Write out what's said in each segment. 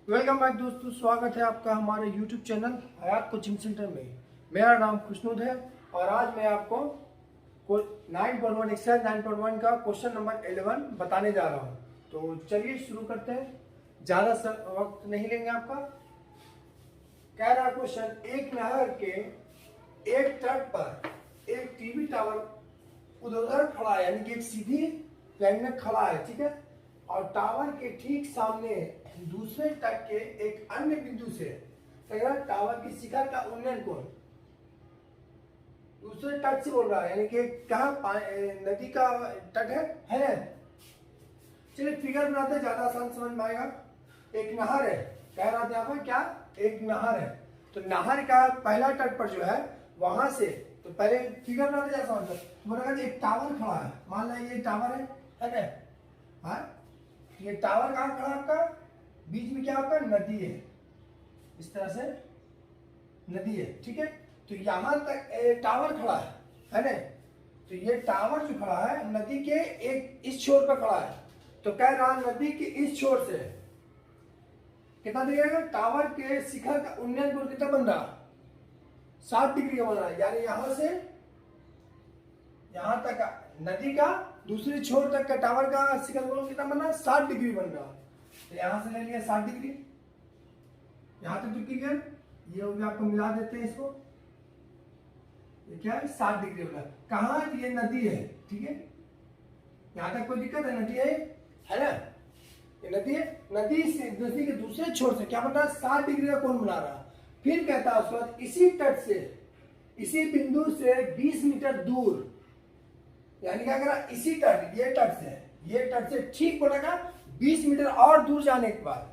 Welcome back दोस्तों, स्वागत है आपका हमारे YouTube चैनल हयात कोचिंग सेंटर में। मेरा नाम खुशनुद है और आज मैं आपको 9.1 एक्सरसाइज 9.1 का क्वेश्चन नंबर 11 बताने जा रहा हूँ। तो चलिए शुरू करते हैं, ज़्यादा वक्त नहीं लेंगे आपका। कह रहा क्वेश्चन, एक नहर के एक तट पर एक टीवी टावर उधर खड़ा है, यानी कि एक सीधी लाइन में खड़ा है, ठीक है। और टावर के ठीक सामने दूसरे तट के एक अन्य बिंदु से टावर की शिखर का उन्नयन कोण दूसरे तट से बोल रहा है, यानी कि कहाँ नदी का तट है ना। चलिए फिगर बनाते हैं, ज्यादा आसान समझ में आएगा। एक नहर है, कह रहा था यहाँ पर क्या, एक नहर है। तो नहर का पहला तट पर जो है वहां से, तो पहले फिगर बनाते जैसा मतलब एक टावर खड़ा है, मान लो ये टावर है ना। हाँ, ये टावर कहाँ खड़ा आपका, बीच में क्या आपका नदी है, इस तरह से नदी है, ठीक है। तो यहां तक टावर खड़ा है ना। तो ये टावर जो खड़ा है नदी के एक इस छोर पर खड़ा है। तो कह रहा नदी के इस छोर से कितना दिखेगा, टावर के शिखर का उन्नयन कोण कितना बन रहा, 60 डिग्री का बन रहा है। यानी यहां से यहां तक नदी का दूसरे छोर तक का टावर का शिखर कोण कितना बन रहा, 60 डिग्री बन रहा। तो यहां से ले लिया 60 डिग्री, यहां तक तो क्लियर। ये हो गया, आपको मिला देते हैं इसको, ये क्या है 60 डिग्री होगा। कहाँ, ये नदी है, ठीक है। यहां तक कोई दिक्कत है, नदी है ना, ये नदी है। नदी से नदी के दूसरे छोर से क्या बन रहा है, 60 डिग्री का कोण बना रहा। फिर कहता है उसके बाद इसी तट से, इसी बिंदु से 20 मीटर दूर, यानी क्या करा, इसी तट, ये तट से, ये तट से ठीक बोलेगा 20 मीटर और दूर जाने के बाद,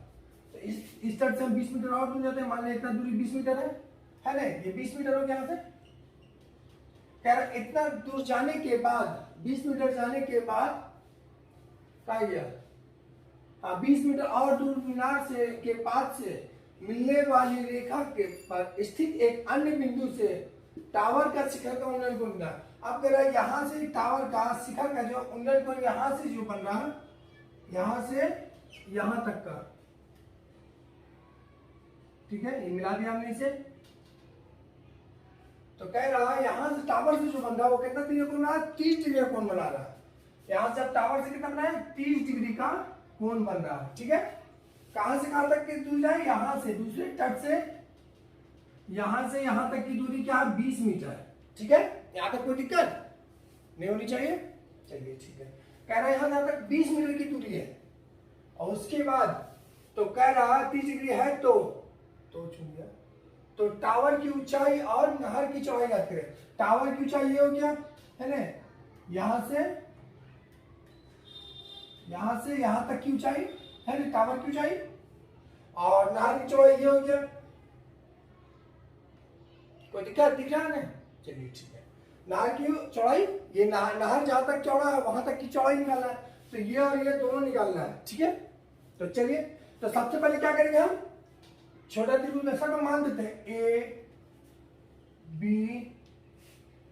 तो इस तट से हम 20 मीटर और दूर जाते हैं, मान लें इतना दूरी 20 मीटर है ना, ये 20 मीटर हो गया। यहाँ से कह रहा इतना दूर जाने के बाद, 20 मीटर जाने के बाद क्या गया, हाँ 20 मीटर और दूर मीनार से के पास से मिलने वाली रेखा के पर स्थित एक अन्य बिंदु से टावर का शिखर का उन्नयन कोण बना। अब कह रहा है यहां से टावर का शिखर का जो उन्नयन कोण यहां से जो बन रहा है, यहां से यहां तक का, ठीक है, ये मिला दिया हमने इसे। तो कह रहा है यहां से टावर से जो बन रहा है वो कितना डिग्री कोण बना है, 30 डिग्री का कोण बना रहा है। यहां से अब टावर से कितना बना है, 30 डिग्री का कोण बन रहा है, ठीक है। कहां से कहां तक की दूरी जाए, यहां से दूसरे तट से यहां तक की दूरी क्या है, 20 मीटर, ठीक है। यहां तक कोई दिक्कत नहीं होनी चाहिए, चलिए ठीक है। कह रहा है यहां तक 20 मीटर की दूरी है, और उसके बाद तो कह रहा 30 डिग्री है तो चुन गया। तो टावर की ऊंचाई और नहर की चौड़ाई याद करें। टावर की ऊंचाई ये हो गया है ना, यहां से यहां तक की ऊंचाई है ना, टावर की ऊंचाई, और नहर की चौड़ाई ये हो गया। कोई दिक्कत दिख रहा है ना, चलिए ठीक है। नहर की चौड़ाई, ये नहर जहां तक चौड़ा है वहां तक की चौड़ाई निकालना है, तो ये और ये दोनों निकालना है, ठीक है। तो चलिए, तो सबसे पहले क्या करेंगे हम, छोटा त्रिभुज में सब मान देते हैं, ए बी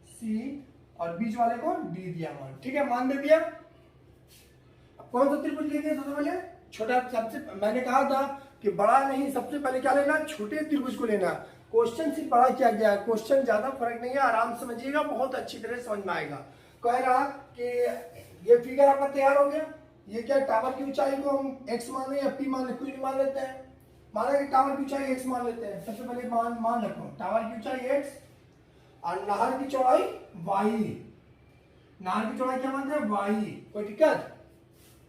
सी और बीच वाले को डी दिया मान, ठीक है, मान दे दिया। अब कौन सा त्रिभुज लेंगे सबसे पहले, छोटा। सबसे मैंने कहा था कि बड़ा नहीं, सबसे पहले क्या लेना, छोटे त्रिभुज को लेना। क्वेश्चन सिर्फ बड़ा किया गया है, क्वेश्चन ज्यादा फर्क नहीं है, आराम से समझिएगा, बहुत अच्छी तरह समझ में आएगा। कह रहा कि ये फिगर आपका तैयार हो गया। ये क्या, टावर की ऊंचाई को हम x माने या p मान, कुछ मान लेते हैं। माना कि टावर की ऊंचाई x मान लेते हैं, सबसे पहले मान रखो टावर की ऊंचाई x और नहर की चौड़ाई y। नहर की चौड़ाई क्या मानते हैं, y। कोई दिक्कत,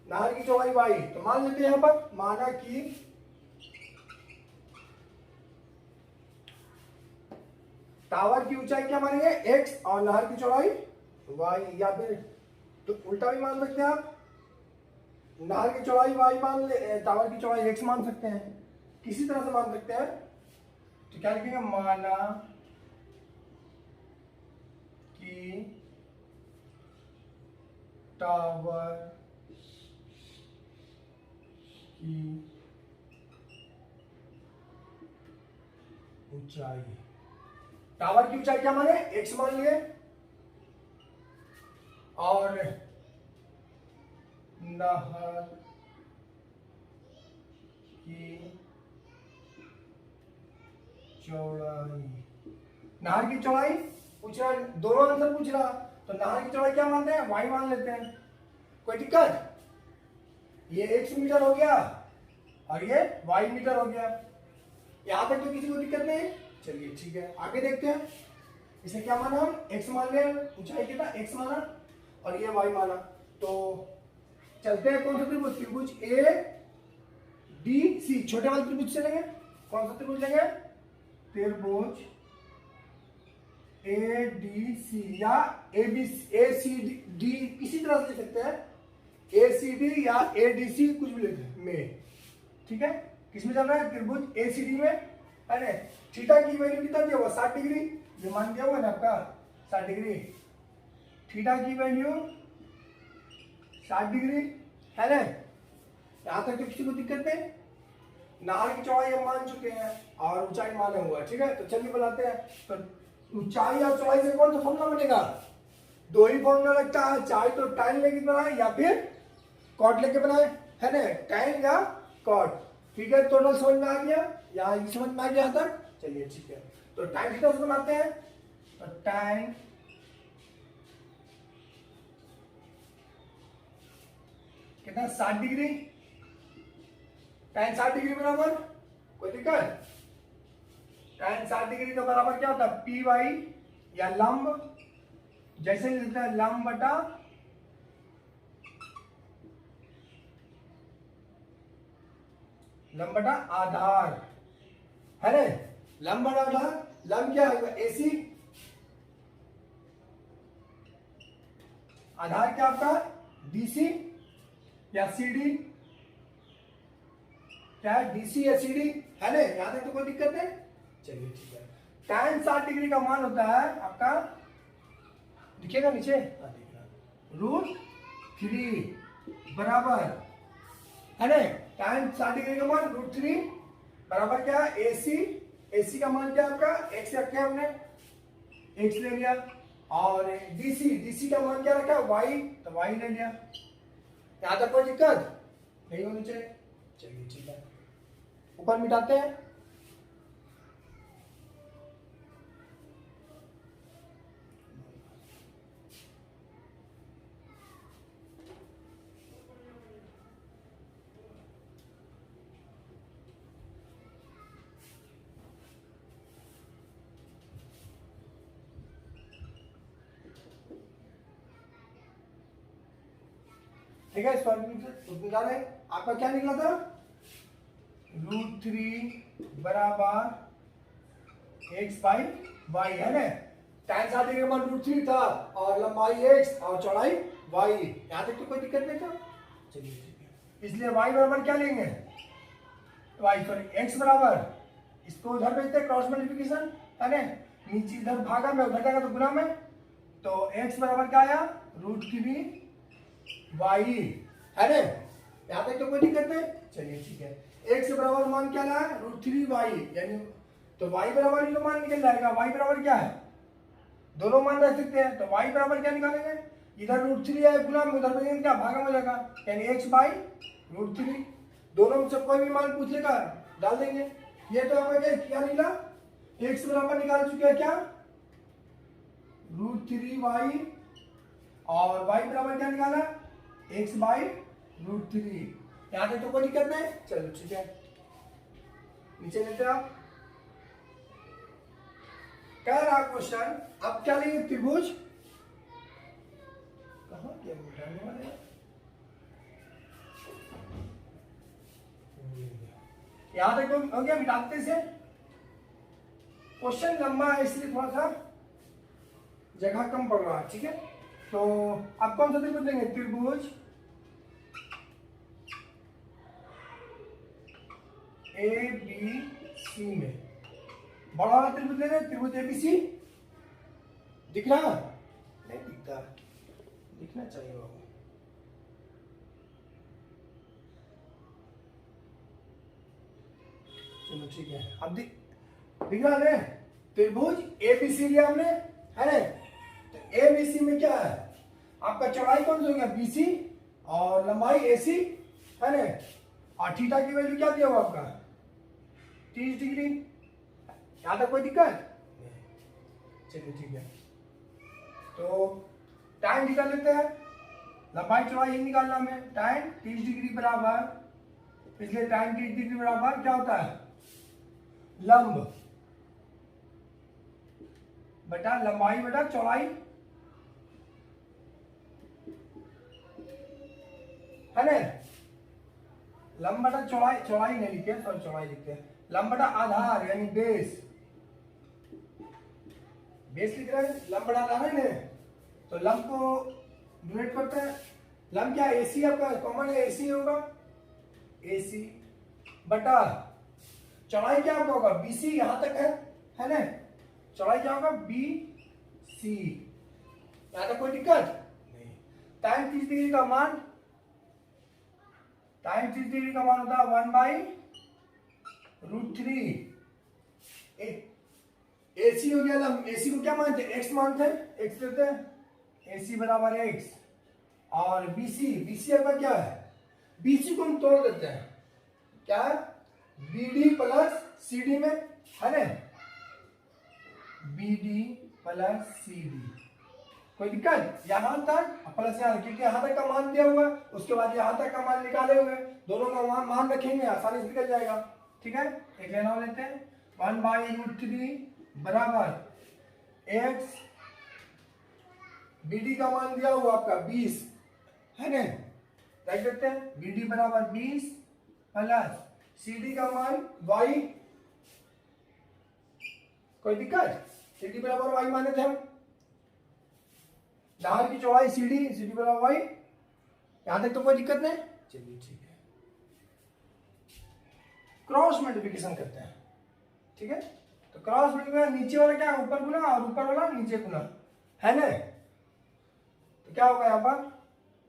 नहर की चौड़ाई y, तो मान लेते हैं यहाँ पर, माना कि टावर की ऊंचाई क्या मानेंगे, x और नहर की चौड़ाई y, या फिर तो उल्टा भी मान सकते हैं आप, नहर की चौड़ाई y मान ले, टावर की चौड़ाई x मान सकते हैं, किसी तरह से मान सकते हैं। तो क्या लिखेंगे, माना कि टावर की ऊंचाई, टावर की ऊंचाई क्या माने, x मान लिए, और नहर की चौड़ाई, नाहर की चौड़ाई पूछ रहा, दोनों आंसर पूछ रहा, तो नाहर की चौड़ाई क्या मानते हैं, y मान लेते हैं, कोई दिक्कत? ये x मीटर हो गया और ये y मीटर हो गया, यहां तक तो किसी को दिक्कत नहीं। चलिए ठीक है, आगे देखते हैं। इसे क्या माना हम, x मान लिया, ऊंचाई कितना x माना और ये y माना। तो चलते हैं कौन सा त्रिभुज, त्रिभुज ए डी सी, छोटे वाले त्रिभुज से लेंगे। कौन सा त्रिभुज लेंगे, त्रिभुज ए डी सी या A B A C D, किसी तरह से लिख सकते हैं, ए सी डी या ए डी सी, कुछ भी लिख में, ठीक है। किसमें चल रहा है, त्रिभुज ए सी डी में, अरे थीटा की वैल्यू कितना दिया हुआ, 60 डिग्री, जो मान दिया हुआ ना आपका 60 डिग्री, थीटा की वैल्यू 60 डिग्री है ना। यहां तक तो किसी को दिक्कत नहीं। नाहर की चौड़ाई हम मान चुके हैं और ऊंचाई माने हुआ, ठीक है। तो चलिए बनाते हैं। तो ऊंचाई और चौड़ाई से कौन सा फॉर्मूला बनेगा, दो ही फॉर्मूला लगता है, चाहे तो tan लेके बनाए या फिर कॉट लेके बनाए, है ना, tan या कॉट, ठीक है। टोटल समझ में आ गया, यहाँ समझ में आ गया यहाँ तक, चलिए ठीक है। तो tan थीटा से बनाते हैं, तो tan कितना 60 डिग्री, tan 60 डिग्री बराबर, कोई दिक्कत, tan 60 डिग्री का बराबर क्या होता है, पी वाई या लंब, जैसे लिखते हैं लंब बटा आधार, है ना, लंब बटा आधार। लंब क्या है, एसी, आधार क्या आपका डीसी या सीडी, क्या डीसी या सीडी, है ना, यहां तक तो कोई दिक्कत नहीं। चलिए ठीक है, tan 60 डिग्री का मान होता है आपका, दिखेगा नीचे, √3 बराबर, है ना, tan 60 डिग्री का मान √3 बराबर क्या है, एसी, एसी का मान क्या है आपका, x रखा है हमने, x ले लिया, और डीसी, डीसी का मान क्या रखा है, y, तो y ले लिया। यहां तक कोई दिक्कत नहीं होनी चाहिए। चलिए ठीक है, ऊपर मिटाते हैं। ठीक है, निकाले, आपका क्या निकला था, √3 बराबर x/y, है ना। tan 60 डिग्री का मान √3 था और लंबाई x और चौड़ाई y, यहां तक तो कोई दिक्कत नहीं था। चलिए ठीक है, इसलिए y बराबर क्या लेंगे, x बराबर, इसको उधर भेजते हैं क्रॉस मल्टीप्लिकेशन, है ना, नीचे इधर भागा में, उधर जाएगा तो गुना में, तो x बराबर क्या आया, √3 y, है ना, यहां तक तो कोई दिक्कत नहीं। चलिए ठीक है, x बराबर मान क्या रहा है, √3 y, यानी तो y बराबर ही तो मान निकल जाएगा, y बराबर क्या है, दोनों मान रख सकते हैं, तो y बराबर क्या निकालेंगे, इधर √3 है गुना में, उधर में क्या भागा हो जाएगा, यानी x/√3, दोनों में से कोई भी मान पूछ लेगा डाल देंगे। ये तो हमें क्या निकला, x बराबर निकाल चुके हैं क्या, √3y, और y बराबर क्या निकाला, x/√3, यहां तक तो कोई दिक्कत नहीं। चलो ठीक है, नीचे लेते आप, कह रहा क्वेश्चन, अब क्या लेंगे, त्रिभुज, कहां गया मिटाने वाले, यहां तक तो हो गया, मिटाते से, क्वेश्चन लंबा है इसलिए थोड़ा सा जगह कम पड़ रहा है, ठीक है। तो अब कौन सा त्रिभुज लेंगे, त्रिभुज ए बी सी में, बड़ा वाला त्रिभुज ले रहे हैं, त्रिभुज एबीसी, दिख रहा नहीं, दिखता, दिखना चाहिए बाबू, चलो ठीक है, अब दिख रहा है, त्रिभुज एबीसी लिया हमने, है ना, तो एबीसी में क्या है आपका, चौड़ाई कौन सी हो गया, बीसी, और लंबाई एसी, है ना, और थीटा की वैल्यू क्या दिया हुआ आपका, 30 डिग्री, यहाँ तक कोई दिक्कत? चलिए ठीक है, तो टाइम निकाल लेते हैं। लंबाई चौड़ाई यही निकालना हमें। टाइम 30 डिग्री बराबर, इसलिए टाइम 30 डिग्री बराबर क्या होता है? लंब बटा लंबाई बटा चौड़ाई, है ना? लंब बटा चौड़ाई, चौड़ाई नहीं लिखते हैं, सॉरी चौड़ाई लिखते हैं। लंब बटा आधार यानी बेस, बेस लिख रहे हैं, लंब बटा आधार है ना। तो लंब को डिवाइड करते हैं। लंब क्या है? एसी आपका कॉमन है, एसी होगा, एसी बटा चौड़ाई क्या आपका होगा? बीसी, यहां तक है ना? चौड़ाई क्या होगा? B C. यहां तक कोई दिक्कत नहीं। टाइम 30 डिग्री का मान, टाइम 30 डिग्री का मान होता है 1/√3। एसी हो गया लंब। एसी को क्या मानते हैं? एक्स मानते हैं, एक्स लेते हैं, एसी बराबर एक्स। और बीसी, बीसी आपका क्या है? बीसी को हम तोड़ देते हैं, क्या है? बीडी प्लस सीडी में, है ना? बीडी प्लस सीडी, कोई दिक्कत? यहां तक प्लस यहां, क्योंकि यहां तक का मान दिया हुआ है, उसके बाद यहां तक का मान निकाले हुए, दोनों का मान रखेंगे, आसानी से निकल जाएगा। ठीक है, एक लेना लेते हैं। 1/√3 बराबर एक्स, बीडी का मान दिया हुआ आपका 20, है ना? रख देते हैं, बीडी बराबर 20 प्लस सीडी का मान वाई, कोई दिक्कत? सीडी बराबर वाई माने थे हम, धार की चौड़ाई सीडी, सीडी बराबर वाई। यहां तक तो कोई दिक्कत नहीं। चलिए ठीक है, क्रॉस मल्टीप्लिकेशन करते हैं। ठीक है, तो क्रॉस मल्टीप्लिकेशन, नीचे वाला क्या ऊपर गुना और ऊपर वाला नीचे गुना, है ना? तो क्या होगा यहाँ पर?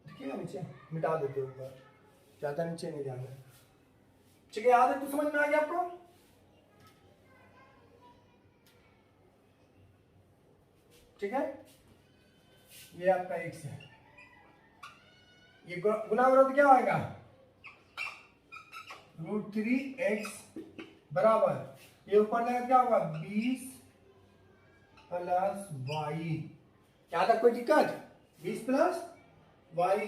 देखिएगा नीचे, मिटा देते ऊपर, ज्यादा नीचे नहीं जाना। ठीक है, याद है तो समझ में आ गया आपको? ठीक है, ये आपका एक्स है, ये गुना विरोध क्या आएगा? √3x बराबर ये ऊपर लगा क्या होगा? 20 प्लस वाई। यहां तक कोई दिक्कत? 20 प्लस वाई।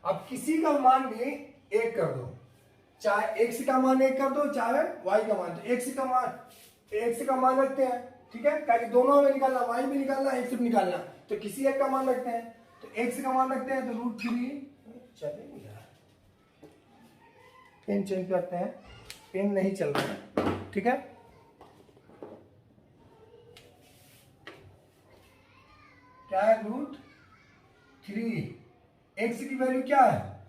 अब किसी का मान भी एक कर दो, चाहे एक्स का मान एक कर दो, चाहे वाई का मान। तो एक्स का मान रखते हैं, ठीक है, ताकि दोनों में निकालना, वाई भी निकालना, एक्स भी निकालना। तो किसी एक का मान रखते हैं, तो एक्स का मान रखते हैं, तो √3। चलेगा, पेन चेंज करते हैं, पेन नहीं चल रहा है। ठीक है, क्या है? √3। एक्स की वैल्यू क्या है?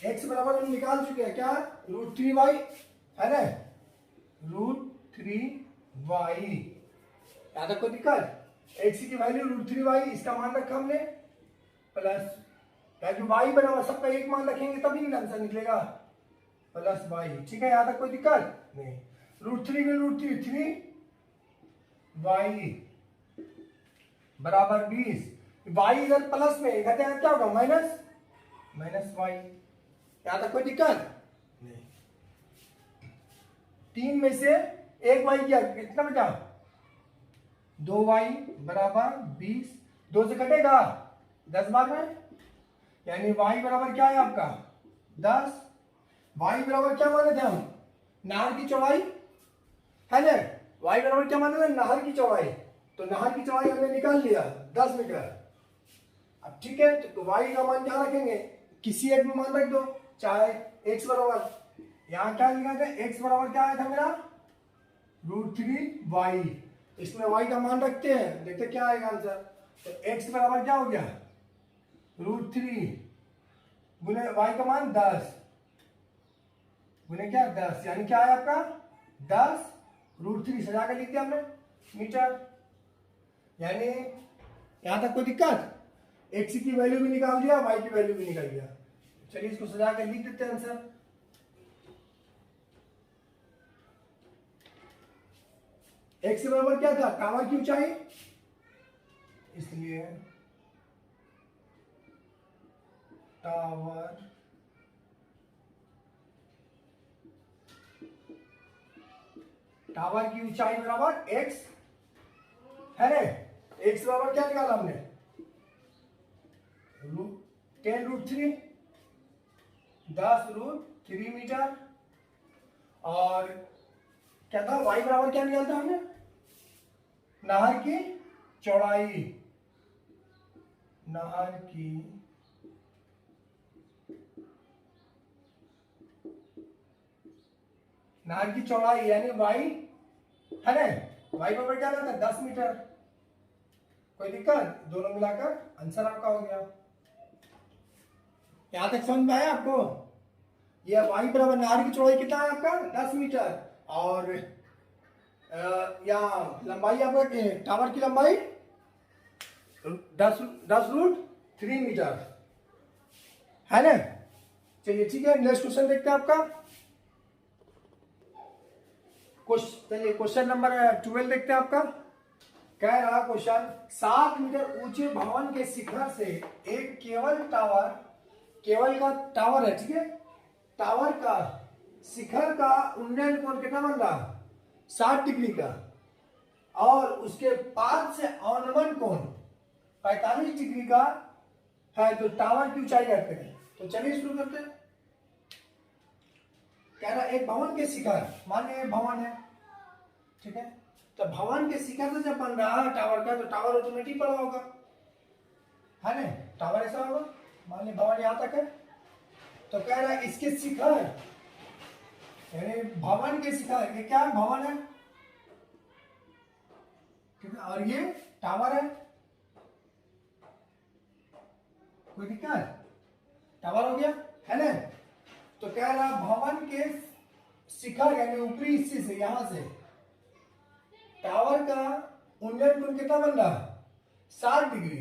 एक्स बराबर हम निकाल चुके हैं, क्या? √3y, है ना? √3y। यहां तक कोई दिक्कत? एक्स की वैल्यू √3y, इसका मान रखा हमने, प्लस वैल्यू y बराबर, सबका एक मान रखेंगे तभी आंसर निकलेगा, प्लस y। ठीक है, यहां तक कोई दिक्कत नहीं। √3 में √3 3y बराबर 20। y इधर प्लस में, कहते हैं क्या होगा? Minus y। यहां तक कोई दिक्कत नहीं। 3 में से एक y क्या, कितना बचा? 2y बराबर 20। 2 से कटेगा 10 बार में, यानी y बराबर क्या है आपका? 10। y बराबर क्या माने थे हम? नहर की चौड़ाई, है ना? y बराबर क्या माने थे? नहर की चौड़ाई। तो नहर की चौड़ाई हमने निकाल लिया 10 मीटर। अब ठीक है, तो y का मान क्या रखेंगे? किसी एक में मान रख दो, चाहे x बराबर, यहाँ क्या लिखा था? x बराबर क्या आया था मेरा? √3y। इसमें y का मान रखते हैं, देखते क्या आएगा आंसर। तो x बराबर क्या हो गया? √3 गुने y का मान 10 गुने क्या? 10, यानी क्या है आपका? 10 √3 सजा कर लिख दिया हमने मीटर। यानी यहां तक कोई दिक्कत? x की वैल्यू भी निकाल दिया, y की वैल्यू भी निकाल दिया। चलिए इसको सजा कर लिख देते हैं आंसर। x बराबर क्या था? टावर की ऊंचाई, इसलिए टावर टावर की ऊंचाई बराबर x है ना, x बराबर क्या निकाला हमने, 10√3, 10√3 मीटर। और क्या था, y बराबर क्या निकालता हमने, नहर की चौड़ाई, नहर की चौड़ाई यानी y है ना, y बराबर क्या रहता है 10 मीटर। कोई दिक्कत, दोनों मिलाकर आंसर आपका हो गया। यहां तक समझ में आया आपको। ये y बराबर नहर की चौड़ाई कितना है आपका 10 मीटर, और यहाँ लंबाई आपका टावर की लंबाई 10√3 मीटर है ना। चलिए ठीक है, नेक्स्ट क्वेश्चन देखते हैं आपका। चलिए क्वेश्चन नंबर 12 देखते हैं आपका। कह रहा क्वेश्चन, 7 मीटर ऊंचे भवन के शिखर से एक केबल का टावर है, ठीक है, टावर का शिखर का उन्नयन कोण कितना बन रहा, 60 डिग्री का, और उसके पास से अवनमन कोण 45 डिग्री का है, तो टावर की ऊंचाई करते हैं। तो चलिए शुरू करते हैं। कह रहा एक भवन के शिखर, मान लीजिए भवन है, ठीक है, तो भवन के शिखर से जब बन रहा है टावर का, तो टावर ऑटोमेटिक बड़ा होगा, है ना, टावर ऐसा होगा। मान लीजिए भवन यहां तक है, तो कह रहा है इसके शिखर यानी भवन के शिखर, ये क्या है, भवन है, ठीक है, और ये टावर है। कोई दिक्कत, टावर हो गया है ना। तो कह रहा भवन के शिखर यानी ऊपरी हिस्से से, यहां से टावर का उन्नयन कोण कितना बन रहा है 60 डिग्री,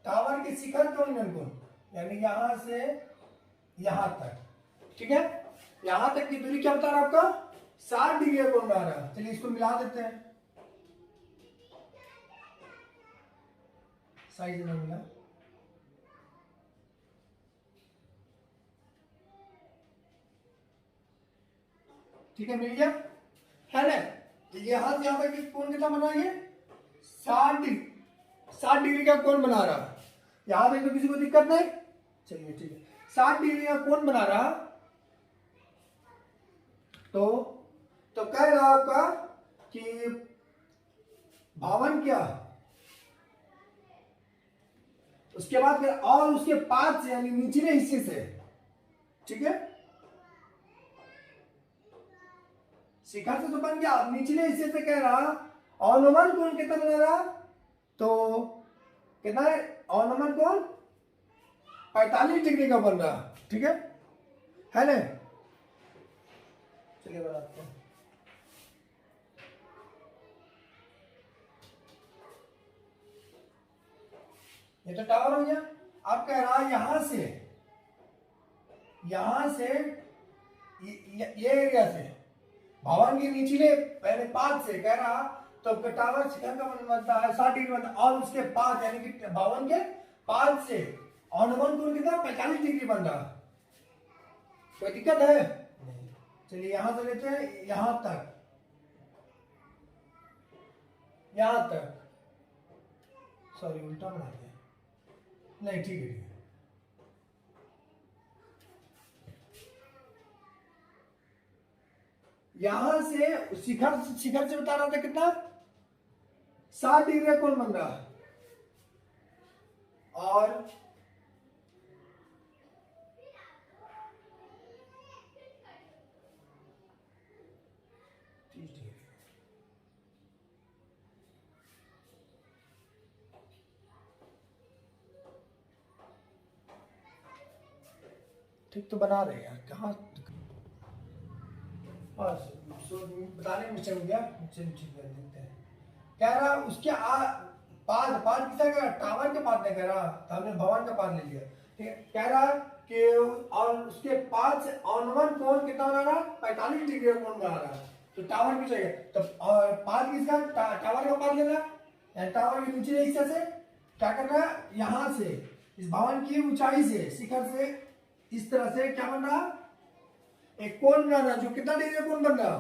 टावर के शिखर का उन्नयन कोण यानी यहां से यहां तक, ठीक है, यहां तक की दूरी क्या बता रहा है आपका 60 डिग्री कोण बना रहा है। चलिए इसको मिला देते हैं, साइज में मिला, ठीक है, मिल गया है ना। तो यहां से यहां तक कोण कितना बना, ये 60 डिग्री का कोण बना रहा, यहां तक तो किसी को दिक्कत नहीं। चलिए ठीक है, 60 डिग्री का कोण बना रहा, तो कह रहा आपका कि भवन क्या, उसके बाद फिर और उसके पास से यानी निचले हिस्से से, ठीक है, शिखर से तो बन गया, अब निचले हिस्से से कह रहा अवनमन कोण कितना बना रहा, तो कितना है अवनमन कोण 45 डिग्री का बन रहा, ठीक है ना। चलिए बनाते हैं, ये तो टावर हो गया। अब कह रहा यहां से ये एरिया से भवन के निचले पहले पाद से कह रहा, तो टावर शिखर का बनता है 60 डिग्री बनता, और उसके पाद यानी कि भवन के पाद से अवनमन कोण कितना 45 डिग्री बन रहा। कोई दिक्कत है, चलिए यहां से लेते हैं यहां तक, सॉरी उल्टा बनाते हैं, नहीं ठीक है, यहां से शिखर से बता रहा था कितना 60 डिग्री कोण बन रहा, और ठीक तो बना रहे यार, कहाँ बताने में मिस्टेक हो गया, ठीक कर देते हैं। कह रहा उसके पाद किसका कह रहा, टावर के पाद नहीं कह रहा, तो हमने भवन का पाद ले लिया, ठीक है। कह रहा कि और उसके पाद से अवनमन कोण कितना बना रहा 45 डिग्री कोण बना रहा, तो टावर भी चाहिए, तो पाद किसका टावर का पाद लेना, टावर के निचले हिस्से से क्या करना, यहां से इस भवन की ऊंचाई से शिखर से इस तरह से क्या बन रहा, एक कोण बना रहा, जो कितना डिग्री कोण बन रहा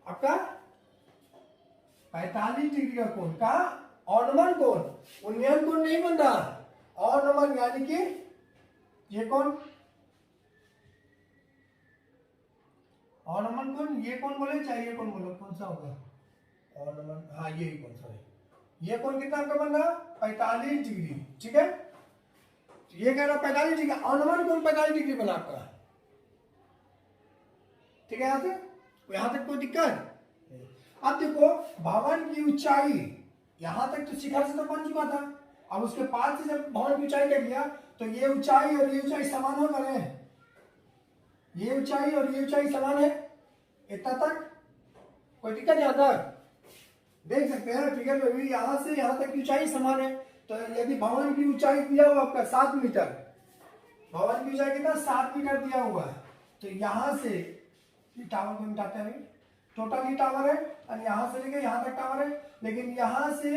आपका 45 डिग्री का कोण का अवनमन कोण, उन्नयन कोण नहीं बन रहा, अवनमन यानी कि ये कोण, अवनमन कोण, ये कोण बोले चाहे ये कोण बोलो, कौन सा होगा अवनमन, हाँ यही कोण, सॉरी ये कोण कितना आपका बन रहा 45 डिग्री, ठीक है। ये कह रहा 45 डिग्री, अवनमन कोण 45 डिग्री बना आपका, ठीक है। यहां तक कोई दिक्कत। अब देखो भवन की ऊंचाई, यहां तक तो शिखर से तो बन चुका था, अब उसके पास से जब भवन की ऊंचाई कर लिया तो ये ऊंचाई और ये ऊंचाई समान हो गए, ये ऊंचाई और ये ऊंचाई समान है, इतना तक कोई दिक्कत यहां तक देख सकते हैं फिगर में भी, यहां से यहां तक की ऊंचाई समान है। तो यदि भवन की ऊंचाई दिया हुआ आपका 7 मीटर, भवन की ऊंचाई कितना 7 मीटर दिया हुआ है, तो यहां से टावर को मिटाते हैं, टोटल ही टावर है और यहां से लेके यहां तक टावर है, लेकिन यहां से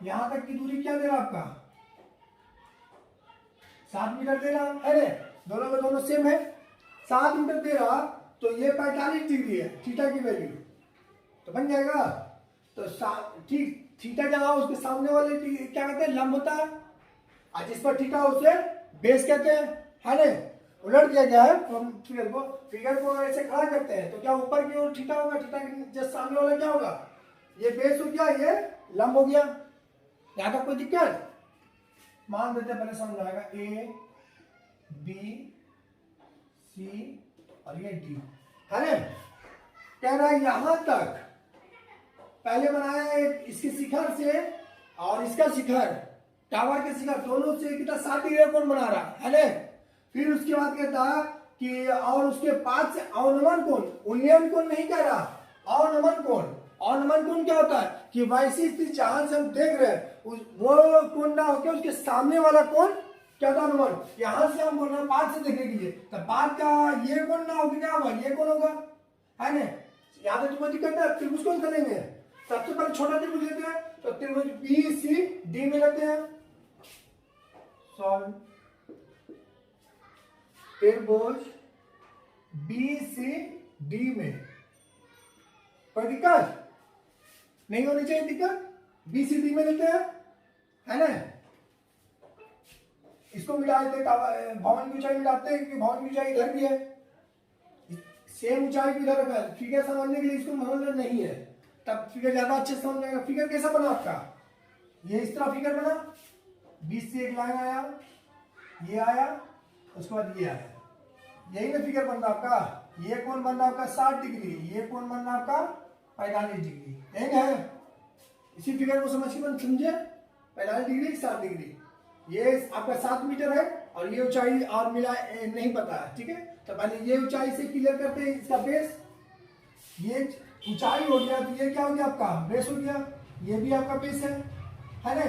यहां तक की दूरी क्या दे रहा आपका 7 मीटर दे रहा है, दोनों में दोनों सेम है, 7 मीटर दे रहा, तो ये 45 डिग्री है थीटा की वैल्यू, तो बन जाएगा। तो ठीक थीटा जहां उसके सामने वाले क्या कहते हैं लंब होता है, और जिस पर थीटा उसे बेस कहते हैं, है ना। उलट दिया गया है फिगर को ऐसे खड़ा करते हैं, तो क्या ऊपर की ओर थीटा होगा, थीटा के जस्ट सामने वाला क्या होगा, ये बेस हो गया, ये लंब हो गया। यहां तक कोई दिक्कत, मान देते हैं पहले समझ आएगा, ए बी सी और ये डी, है ना। कह रहा है यहां तक पहले बनाया है इसके शिखर से और इसका शिखर, टावर के शिखर दोनों से कितना 7 डिग्री कोण बना रहा है ना। फिर उसके बाद कहता है कि और उसके पास से अवनमन कोण, उन्नयन कोण नहीं कह रहा, अवनमन कोण, अवनमन कोण क्या होता है कि वैसी स्थिति जहां से हम देख रहे हैं वो कोण ना होकर उसके सामने वाला कोण क्या होता अनुमान, यहां से हम बोल रहे हैं पास से देखने के लिए, तो पास का ये कोण ना होगा, क्या होगा ये कोण होगा, है ना। यहां तक तुम्हें दिक्कत है, त्रिभुज कौन सा लेंगे, सबसे पहले छोटा त्रिभुज लेते हैं, तो त्रिभुज बी सी डी में लेते हैं, सॉल्व त्रिभुज बी सी डी में, कोई दिक्कत नहीं होनी चाहिए, दिक्कत बी सी डी में लेते हैं, है ना। इसको मिटा देते, भवन की ऊंचाई मिटाते हैं क्योंकि भवन की ऊंचाई इधर भी है, सेम ऊंचाई भी इधर है, फिगर समझने के लिए इसको समझना नहीं है, तब फिगर ज्यादा अच्छे से समझ जाएगा। फिगर कैसा बना आपका, ये इस तरह फिगर बना, बीच से एक लाइन आया, ये आया, उसके बाद ये आया, यही ना फिगर बन रहा आपका। ये कोण बन रहा आपका 60 डिग्री, ये कोण बन रहा आपका 45 डिग्री, यही है। इसी फिगर को समझ के समझे, 45 डिग्री 60 डिग्री, ये आपका 7 मीटर है और ये ऊंचाई और मिला नहीं पता है, ठीक है। तो पहले ये ऊंचाई से क्लियर करते हैं, इसका बेस, ये ऊंचाई हो गया, तो ये क्या हो गया आपका बेस हो गया, ये भी आपका बेस है ना।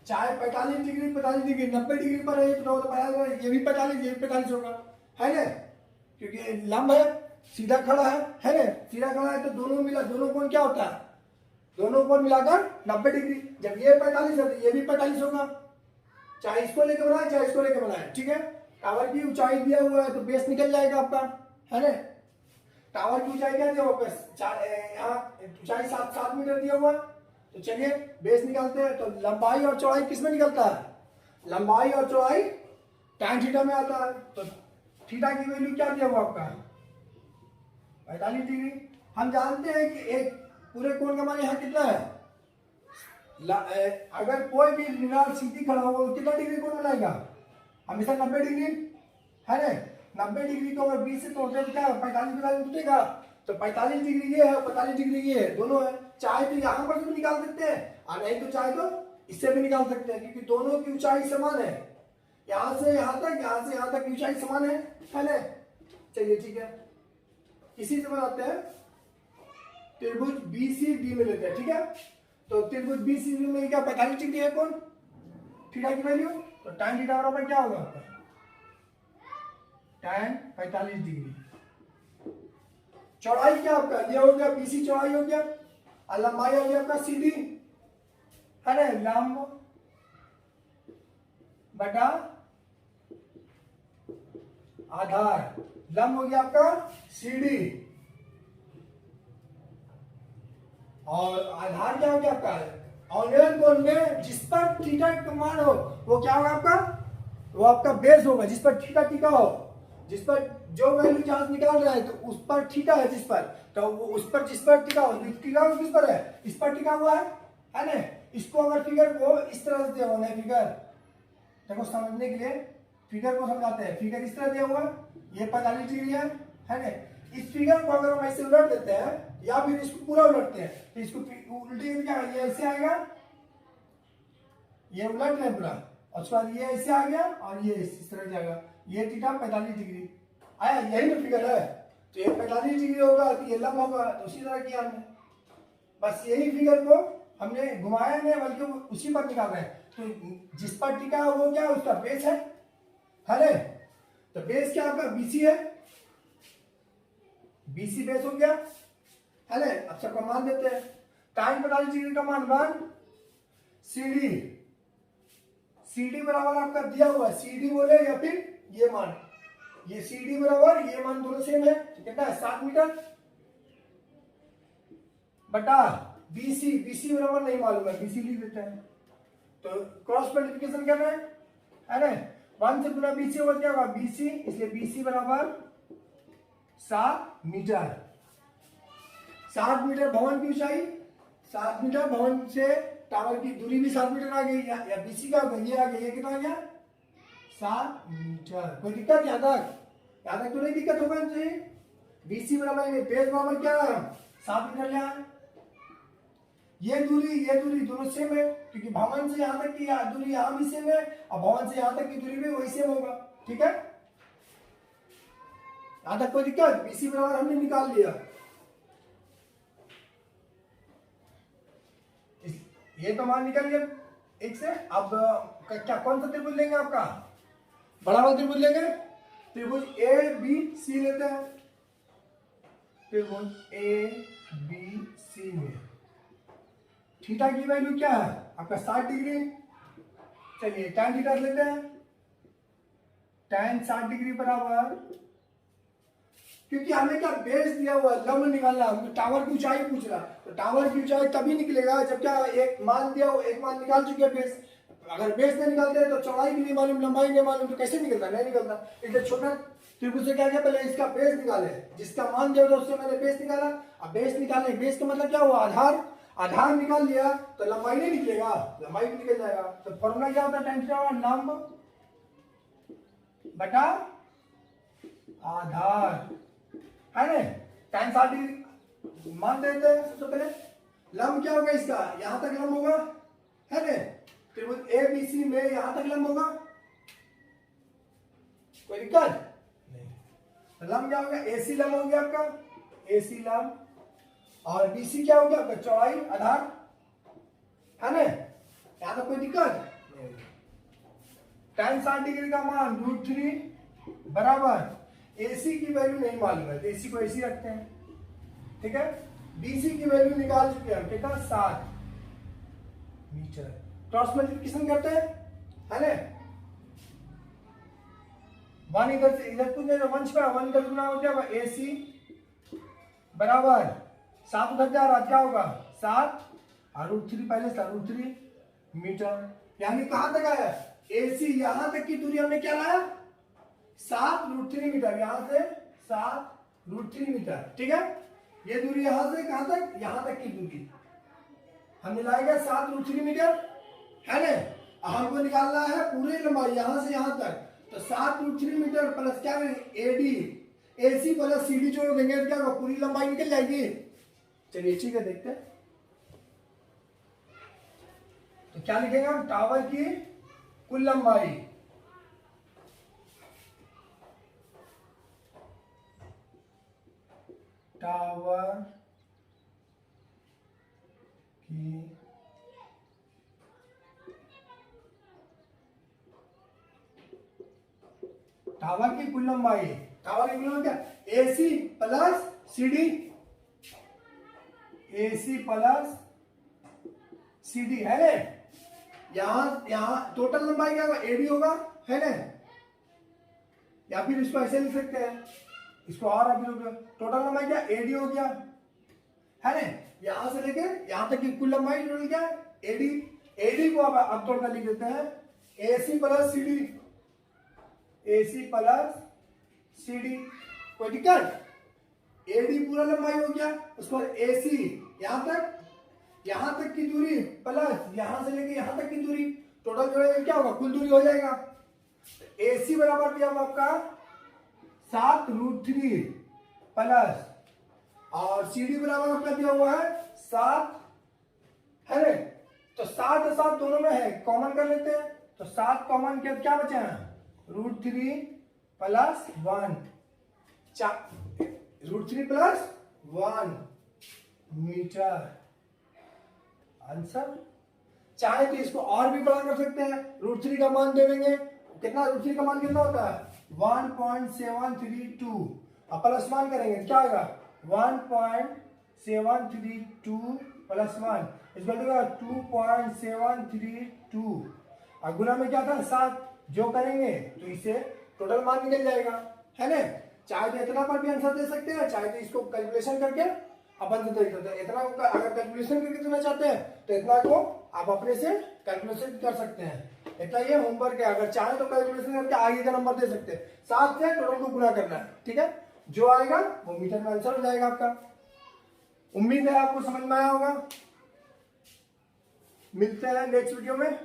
चाहे 45 डिग्री 45 डिग्री 90 डिग्री पर है, तो ये भी 45 ये भी 45 होगा, है ना, क्योंकि लंब है, सीधा खड़ा है ना, सीधा खड़ा है तो दोनों मिला, दोनों कोण क्या होता है, दोनों कोण मिलाकर 90 डिग्री, जब ये 45 है तो ये भी 45 होगा, चाहे इसको लेके बनाए चाहे इसको लेके बनाए, ठीक है। टावर की ऊंचाई दिया हुआ है तो बेस निकल जाएगा आपका, है ना। टावर की ऊंचाई क्या दिया हुआ, यहाँ ऊंचाई 7 मीटर दिया हुआ, तो चलिए बेस निकालते हैं। तो लंबाई और चौड़ाई किसमें निकलता है, लंबाई और चौड़ाई tan थीटा में आता है, तो थीटा की वैल्यू क्या दिया हुआ आपका 45 डिग्री। हम जानते हैं कि एक पूरे कोण का मान यहाँ कितना है, अगर कोई भी मीनार सीधी खड़ा होगा तो कितना डिग्री कोण बनाएगा, हमेशा 90 डिग्री, है ना। 90 डिग्री को अगर 20 से तोड़ते तो क्या 45 टूटेगा, तो 45 डिग्री ये है, 45 डिग्री ये है, दोनों है। चाहे तो यहाँ पर भी निकाल सकते हैं और नहीं तो चाहे तो इससे भी निकाल सकते हैं, क्योंकि दोनों की ऊंचाई समान है, यहाँ से यहाँ तक, यहाँ से यहाँ तक की ऊंचाई समान है ना। चलिए ठीक है, इसी से बनाते हैं त्रिभुज बी सी डी में लेते हैं, ठीक है। तो त्रिभुज बी सी डी में क्या 45 डिग्री है कौन, थीटा की वैल्यू, तो tan थीटा बराबर क्या होगा आपका tan 45 डिग्री। चौड़ाई क्या आपका ये हो गया, बीसी चौड़ाई हो गया, और लंबाई हो गया आपका सीधी, है ना, लंब बटा आधार, लंब हो गया आपका सीडी, और आधार क्या हो गया आपका, ऑनरेबल कोण में जिस पर थीटा का मान हो वो क्या होगा आपका, वो आपका बेस होगा जिस पर थीटा टिका हो, जिस पर जो वैल्यू चार्ज निकाल रहा है तो उस पर थीटा है जिस पर, तो वो उस पर जिस पर टिका हो, टिका हो किस पर है, इस पर टिका हुआ है ना। इसको अगर फिगर को इस तरह से दिया हुआ है, फिगर देखो समझने के लिए फिगर को समझाते हैं। फिगर इस तरह दिया हुआ है, ये 45 डिग्री है ना। इस फिगर को अगर हम ऐसे उलट देते हैं या फिर इसको पूरा उलटते हैं तो इसको उल्टे क्या, ये ऐसे आएगा, ये उलट है पूरा, और उसके बाद ये ऐसे आ गया और ये इस तरह जाएगा, ये थीटा 45 डिग्री आया, यही तो फिगर है। तो ये 45 डिग्री होगा तो ये लंब होगा, तो उसी तरह किया हमने, बस यही फिगर को हमने घुमाया नहीं बल्कि उसी पर निकाल रहे हैं। तो जिस पर टिका है वो क्या है, उसका बेस है ना। तो बेस क्या आपका बीसी है, बीसी बेस हो गया है ना। अब सबका मान देते हैं, टाइम 45 डिग्री का मान 1, सीडी, सीडी बराबर आपका दिया हुआ है, सीडी बोले या फिर ये मान, ये सीडी बराबर ये मान दोनों सेम है, तो कितना है 7 मीटर बटा बीसी, बीसी बराबर नहीं मालूम है, बीसी लिख देते हैं। तो क्रॉस मल्टीप्लिकेशन करना है ना, 1 से गुना बीसी होगा क्या होगा बीसी, इसलिए बीसी बराबर 7 मीटर। 7 मीटर भवन की ऊंचाई, 7 मीटर भवन से टावर की दूरी भी 7 मीटर आ गई, या बीसी का ये आ गया, ये कितना आ गया 7 मीटर। कोई दिक्कत यहाँ तक तो नहीं दिक्कत होगा चाहिए। बीसी बराबर बेस बराबर क्या है 7 मीटर लिया, ये दूरी दोनों सेम है, क्योंकि भवन से यहां तक की दूरी यहां भी सेम है और भवन से यहां तक की दूरी भी वही सेम होगा, ठीक है। यहां तक कोई दिक्कत, बीसी बराबर हमने निकाल लिया। ये तो मान निकल गया एक से। अब क्या कौन सा त्रिभुज लेंगे आपका, बड़ा वाला त्रिभुज लेंगे, त्रिभुज ए बी सी लेते हैं। त्रिभुज ए बी सी में थीटा की वैल्यू क्या है आपका 60 डिग्री। चलिए tan थीटा लेते हैं, tan 60 डिग्री बराबर, क्योंकि हमें क्या बेस दिया हुआ लंब निकालना, हमें टावर की ऊंचाई पूछ रहा, तो टावर की ऊंचाई तभी निकलेगा जब क्या एक मान दिया हो, एक मान निकाल चुके बेस। अगर बेस नहीं निकालते तो चौड़ाई भी नहीं मालूम, लंबाई नहीं मालूम, तो कैसे निकलता, नहीं निकलता। इसलिए छोटा त्रिभुज से क्या किया, पहले इसका बेस निकाले, जिसका मान दिया था उससे मैंने बेस निकाला। अब बेस निकाले, बेस का मतलब क्या हुआ आधार, आधार निकाल लिया तो लंबाई नहीं निकलेगा, लंबाई भी निकल जाएगा। तो फॉर्मूला क्या होता है tan थीटा, लंब बटा आधार है ना। tan 60 डिग्री मान देते हैं सबसे पहले, लंब क्या होगा इसका, यहां तक लंब होगा है ना, त्रिभुज ए बी सी में यहां तक लंब होगा, कोई दिक्कत नहीं। लंब क्या होगा, एसी लंब हो गया आपका, एसी लंब, और बीसी क्या हो गया आपका चौड़ाई आधार है ना। यहां तक कोई दिक्कत नहीं। tan 60 डिग्री का मान √3 बराबर, एसी की वैल्यू नहीं मालूम है तो एसी को एसी रखते हैं, ठीक है। बीसी की वैल्यू निकाल चुके हैं कितना 7 मीटर। क्रॉस मल्टीप्लिकेशन करते हैं है ना, 1 इधर से इधर कुछ नहीं, 1 छुपा 1 इधर गुना हो जाएगा, एसी बराबर 7 उधर जा रहा क्या होगा 7 और √3 पहले से √3 मीटर। यानी कहां तक आया, एसी यहां तक की दूरी हमने क्या लाया 7 √3 मीटर, यहां से 7 √3 मीटर, ठीक है। ये दूरी यहां से कहां तक, यहां तक की दूरी हमने लाएगा 7 √3 मीटर है ना। हमको निकालना है पूरी लंबाई यहां से यहां तक, तो 7 √3 मीटर प्लस क्या एडी, एसी प्लस सीडी जोड़ देंगे तो क्या होगा पूरी लंबाई निकल जाएगी। चलिए ठीक है देखते हैं, तो क्या लिखेंगे हम, टावर की कुल लंबाई टावर की कुल लंबाई, टावर की कुल लंबाई क्या AC plus CD, AC plus CD है ना। यहां टोटल लंबाई क्या होगा एडी होगा है ना, या फिर इसको ऐसे लिख सकते हैं, इसको और अभी टोटल लंबाई क्या एडी हो गया है ना। यहां से लेके यहां तक की कुल लंबाई टोटल क्या है, एडी। एडी को अब तोड़कर लिख देते हैं AC plus CD, AC plus CD। कोई दिक्कत? एडी पूरा लंबाई हो गया, उसको AC यहां तक की दूरी प्लस यहां से लेके यहां तक की दूरी, टोटल जोड़ेंगे क्या होगा, कुल दूरी हो जाएगा। AC बराबर दिया हुआ आपका 7√3 प्लस, और CD बराबर आपका दिया हुआ है 7 है ना। तो 7 और 7 दोनों में है, कॉमन कर लेते हैं। तो 7 कॉमन किया क्या बचे हैं, √3 प्लस 1, √3 प्लस 1 मीटर आंसर। चाहे तो इसको और भी बड़ा कर सकते हैं, √3 का मान दे देंगे, कितना √3 का मान कितना होता है 1.732, अब प्लस 1 करेंगे क्या होगा 1.732 प्लस 1 इसको 2.732, और गुना में क्या था 7, जो करेंगे तो इसे टोटल मान निकल जाएगा, है ना। चाहे तो इतना पर भी आंसर दे सकते हैं, चाहे तो इसको कैलकुलेशन करके अपन से देख सकते हैं। इतना को अगर कैलकुलेशन करके देना चाहते हैं तो इतना को आप अपने से कैलकुलेशन कर सकते हैं। इतना ये होमवर्क है, अगर चाहे तो कैलकुलेशन करके आगे का नंबर दे सकते हैं। 7 से टोटल को गुना करना है, ठीक है। जो आएगा वो मीटर में आंसर हो जाएगा आपका। उम्मीद है आपको समझ में आया होगा। मिलते हैं नेक्स्ट वीडियो में।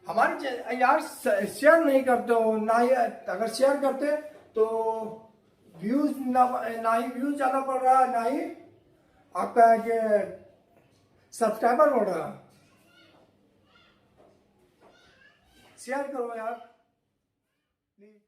हमारे यार शेयर नहीं करते हो ना ही, अगर शेयर करते तो व्यूज ना ही व्यूज ज्यादा पड़ रहा है, ना ही आपका सब्सक्राइबर बढ़ रहा। शेयर करो यार प्लीज।